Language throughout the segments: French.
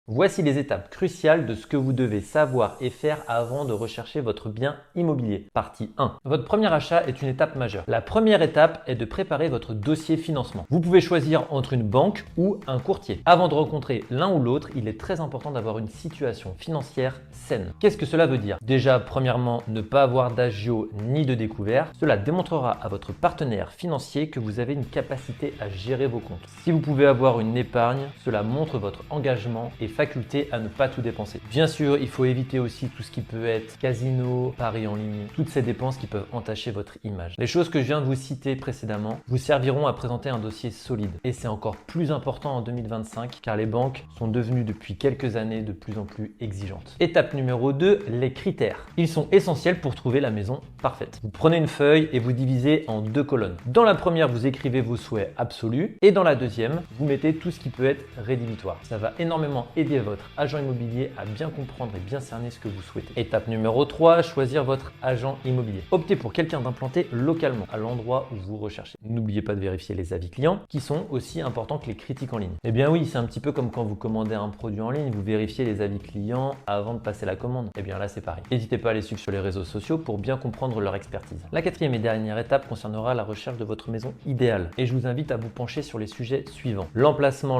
Voici les étapes cruciales de ce que vous devez savoir et faire avant de rechercher votre bien immobilier. Partie 1. Votre premier achat est une étape majeure. La première étape est de préparer votre dossier financement. Vous pouvez choisir entre une banque ou un courtier. Avant de rencontrer l'un ou l'autre, il est très important d'avoir une situation financière saine. Qu'est-ce que cela veut dire? Déjà, premièrement, ne pas avoir d'agio ni de découvert. Cela démontrera à votre partenaire financier que vous avez une capacité à gérer vos comptes. Si vous pouvez avoir une épargne, cela montre votre engagement et faculté à ne pas tout dépenser. Bien sûr, il faut éviter aussi tout ce qui peut être casino, paris en ligne, toutes ces dépenses qui peuvent entacher votre image. Les choses que je viens de vous citer précédemment vous serviront à présenter un dossier solide. Et c'est encore plus important en 2025 car les banques sont devenues depuis quelques années de plus en plus exigeantes. Étape numéro 2, les critères. Ils sont essentiels pour trouver la maison parfaite. Vous prenez une feuille et vous divisez en deux colonnes. Dans la première, vous écrivez vos souhaits absolus et dans la deuxième, vous mettez tout ce qui peut être rédhibitoire. Ça va énormément aider votre agent immobilier à bien comprendre et bien cerner ce que vous souhaitez. Étape numéro 3, choisir votre agent immobilier. Optez pour quelqu'un d'implanté localement à l'endroit où vous recherchez. N'oubliez pas de vérifier les avis clients qui sont aussi importants que les critiques en ligne. Eh bien oui, c'est un petit peu comme quand vous commandez un produit en ligne, vous vérifiez les avis clients avant de passer la commande. Eh bien là, c'est pareil. N'hésitez pas à les suivre sur les réseaux sociaux pour bien comprendre leur expertise. La quatrième et dernière étape concernera la recherche de votre maison idéale. Et je vous invite à vous pencher sur les sujets suivants. L'emplacement,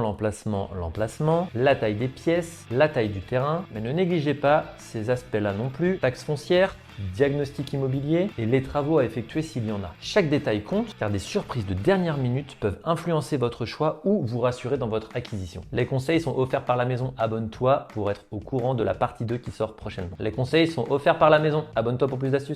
la taille des pièces, la taille du terrain, mais ne négligez pas ces aspects-là non plus, taxes foncières, diagnostic immobilier et les travaux à effectuer s'il y en a. Chaque détail compte car des surprises de dernière minute peuvent influencer votre choix ou vous rassurer dans votre acquisition. Les conseils sont offerts par la maison. Abonne-toi pour être au courant de la partie 2 qui sort prochainement. Les conseils sont offerts par la maison. Abonne-toi pour plus d'astuces.